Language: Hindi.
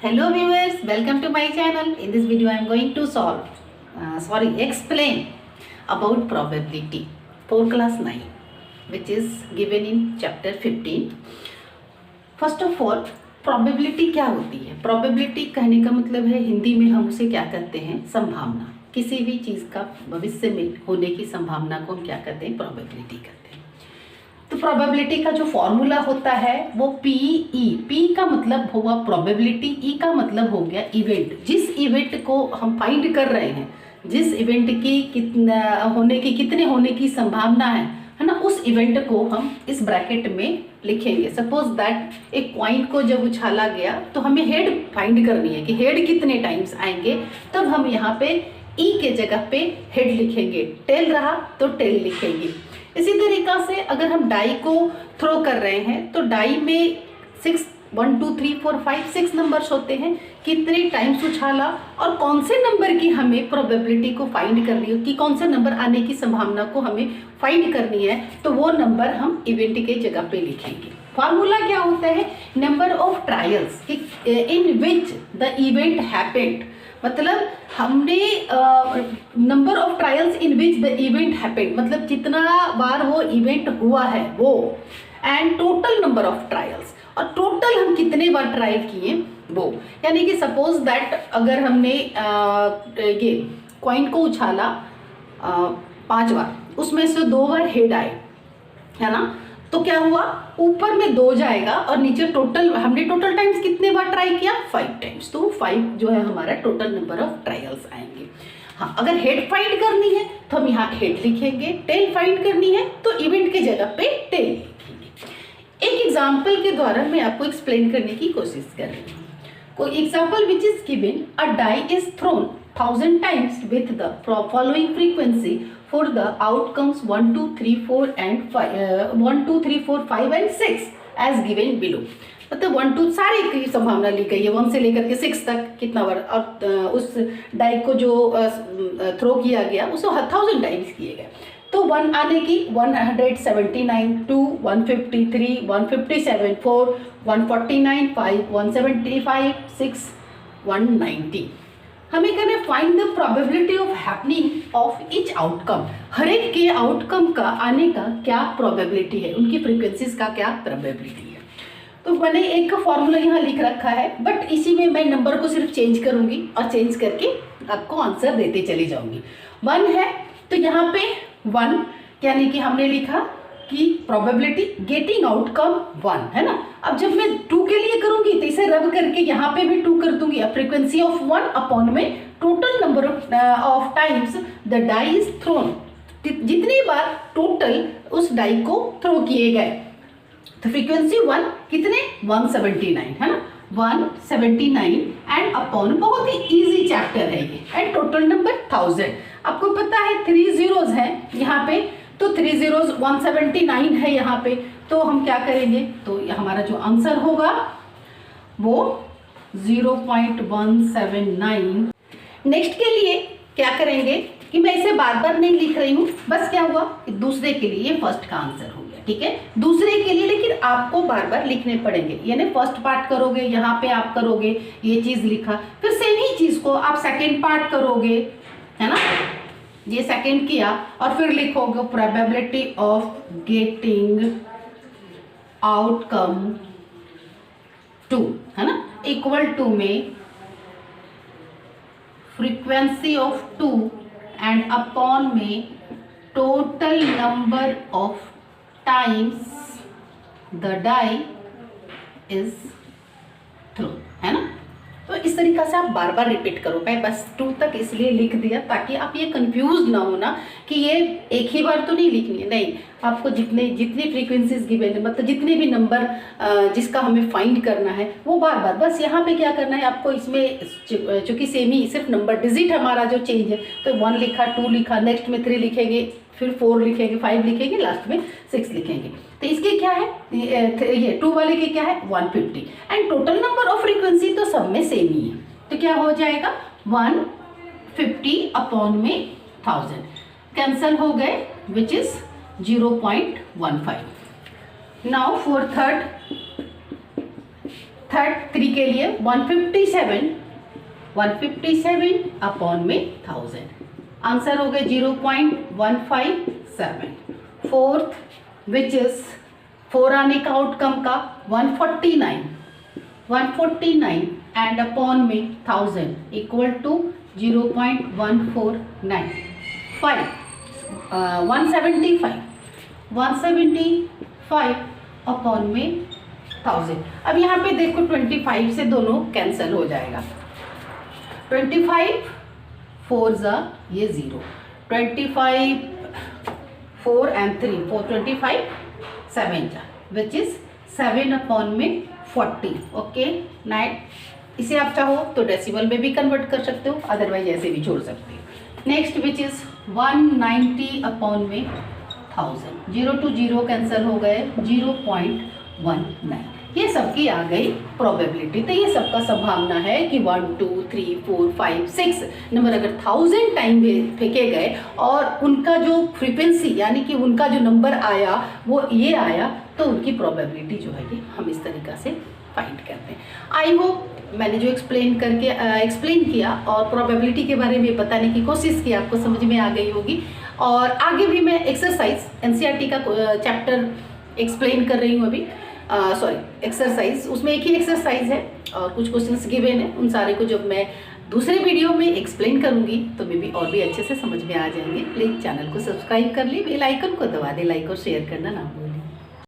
Hello viewers, welcome to my channel. In this video I am going to explain about probability for class 9 which is given in chapter 15. First of all, probability क्या होती है? Probability कहने का मतलब है हिंदी में हम उसे क्या कहते हैं? संभावना। किसी भी चीज़ का भविष्य में होने की संभावना को हम क्या कहते हैं? प्रोबेबिलिटी कहते हैं। तो प्रोबेबिलिटी का जो फॉर्मूला होता है वो पी का मतलब हुआ प्रोबेबिलिटी, ई का मतलब हो गया इवेंट। जिस इवेंट को हम फाइंड कर रहे हैं, जिस इवेंट की कितने होने की संभावना है ना, उस इवेंट को हम इस ब्रैकेट में लिखेंगे। सपोज दैट एक कॉइन को जब उछाला गया तो हमें हेड फाइंड करनी है कि हेड कितने टाइम्स आएंगे, तब हम यहाँ पे ई के जगह पे हेड लिखेंगे। टेल रहा तो टेल लिखेंगे। इसी तरीका से अगर हम डाई को थ्रो कर रहे हैं तो डाई में 1 2 3 4 5 6 नंबर्स होते हैं। कितने टाइम्स उछाला और कौन से नंबर की हमें प्रोबेबिलिटी को फाइंड करनी है, कि कौन से नंबर आने की संभावना को हमें फाइंड करनी है, तो वो नंबर हम इवेंट के जगह पे लिखेंगे। फार्मूला क्या होता है? Number of trials in which the event happened, मतलब हमने number of trials in which the event happened, मतलब जितना बार वो इवेंट हुआ है वो, and total number of trials, और टोटल हम कितने बार ट्रायल किए वो। यानी कि सपोज दैट अगर हमने ये कॉइन को उछाला 5 बार, उसमें से 2 बार हेड आए, है ना, तो क्या हुआ, ऊपर में 2 जाएगा और नीचे टोटल हमने टोटल टाइम्स कितने बार ट्राई किया? 5 टाइम्स। तो 5 जो है हमारा टोटल नंबर ऑफ ट्रायल्स आएंगे। हाँ, अगर हेड फाइंड करनी है तो हम यहाँ हेड लिखेंगे, टेल फाइंड करनी है तो इवेंट के जगह पे टेल लिखेंगे। एक एग्जाम्पल के द्वारा मैं आपको एक्सप्लेन करने की कोशिश कर रही हूँ। कोई example which is given, a die is thrown 1000 times with the following frequency for the outcomes 1 2 3 4 and 5 1 2 3 4 5 and 6 as given below। मतलब 1 2 सारी की संभावना ली गई है, 1 से लेकर के 6 तक कितना बार, और उस डाई को जो थ्रो किया गया उसको 1000 टाइम्स किए गए। तो 1 आने की 179, 2 153, 157, 4 149, 5 175, 6 190। हमें करना find the probability of happening of each outcome. हर एक के आउटकम का आने का क्या प्रोबेबिलिटी है, उनकी फ्रीक्वेंसीज का क्या प्रोबेबिलिटी है। तो मैंने एक फॉर्मूला यहाँ लिख रखा है, बट इसी में मैं नंबर को सिर्फ चेंज करूंगी और चेंज करके आपको आंसर देते चली जाऊंगी। 1 है तो यहाँ पे 1 यानी कि हमने लिखा कि प्रोबेबिलिटी गेटिंग आउटकम 1 है ना। अब जब मैं 2 के लिए करूंगी तो इसे रब करके यहाँ पे भी 2 कर दूंगी। अब फ्रीक्वेंसी ऑफ 1 अपॉन में total number of times the die is thrown, जितनी बार टोटल उस डाई को थ्रो किए गए। तो फ्रीक्वेंसी 1 कितने, 179 है ना, 179 एंड अपॉन, बहुत ही इजी चैप्टर है ये, एंड टोटल नंबर 1000। आपको पता है 3 zeros है यहाँ पे, तो 3 zeros 179 है यहाँ पे, तो हम क्या करेंगे, तो हमारा जो आंसर होगा वो 0.179। नेक्स्ट के लिए क्या करेंगे कि मैं इसे बार बार नहीं लिख रही हूँ, बस क्या हुआ दूसरे के लिए ये फर्स्ट का आंसर हो गया, ठीक है, दूसरे के लिए, लेकिन आपको बार बार लिखने पड़ेंगे। यानी फर्स्ट पार्ट करोगे, यहाँ पे आप करोगे ये चीज लिखा, फिर सेम ही चीज को आप सेकेंड पार्ट करोगे, है ना, ये सेकेंड किया और फिर लिखोगे प्रोबेबिलिटी ऑफ गेटिंग आउटकम 2, है ना, इक्वल टू में फ्रीक्वेंसी ऑफ 2 एंड अपॉन में total number of times the die is throw, है ना। तो इस तरीका से आप बार बार रिपीट करो। मैं बस 2 तक इसलिए लिख दिया ताकि आप ये कंफ्यूज ना हो ना कि ये एक ही बार तो नहीं लिखनी है, नहीं, आपको जितनी फ्रीक्वेंसीज गिवन है, मतलब जितने भी नंबर जिसका हमें फाइंड करना है वो बार बार, बस यहाँ पे क्या करना है आपको, इसमें चूंकि सेम ही सिर्फ नंबर डिजिट हमारा जो चेंज है, तो 1 लिखा, 2 लिखा, नेक्स्ट में 3 लिखेंगे, फिर 4 लिखेंगे, 5 लिखेंगे, लास्ट में 6 लिखेंगे। तो इसके क्या है, ये 2 वाले के क्या है 150, and total number of frequency तो सब में सेम ही है, तो क्या हो जाएगा 150 अपॉन में 1000 कैंसल हो गए, which is 0.15। Now for third third 3 के लिए 157 अपॉन में 1000, आंसर हो गए 0.157। फोर्थ विच इज 4 आने का आउटकम का 149 एंड अपॉन में 1000 इक्वल टू 0.149। 175 अपॉन में 1000। अब यहाँ पे देखो 25 से दोनों कैंसिल हो जाएगा। 25 4 ये 0, 25 4 and 3 4 25 7 विच इज 7 अपॉन में 40। ओके 9, इसे आप चाहो तो डेसिमल में भी कन्वर्ट कर सकते हो, अदरवाइज ऐसे भी छोड़ सकते हो। नेक्स्ट विच इज 190 अपॉन में 1000, 0 to 0 कैंसिल हो गए 0.19। ये सबकी आ गई प्रोबेबिलिटी। तो ये सबका संभावना है कि 1 2 3 4 5 6 नंबर अगर 1000 टाइम फेंके गए और उनका जो फ्रीक्वेंसी यानी कि उनका जो नंबर आया वो ये आया, तो उनकी प्रोबेबिलिटी जो है कि हम इस तरीक़ा से फाइंड करते हैं। आई होप मैंने जो एक्सप्लेन किया और प्रोबेबिलिटी के बारे में बताने की कोशिश की आपको समझ में आ गई होगी। और आगे भी मैं एक्सरसाइज एनसीईआरटी का चैप्टर एक्सप्लेन कर रही हूँ अभी, एक्सरसाइज, उसमें एक ही एक्सरसाइज है और कुछ क्वेश्चंस गिवन है। उन सारे को जब मैं दूसरे वीडियो में एक्सप्लेन करूंगी तो मे भी और भी अच्छे से समझ में आ जाएंगे। प्लीज़ चैनल को सब्सक्राइब कर ले, बेल आइकन को दबा दे, लाइक और शेयर करना ना भूलें।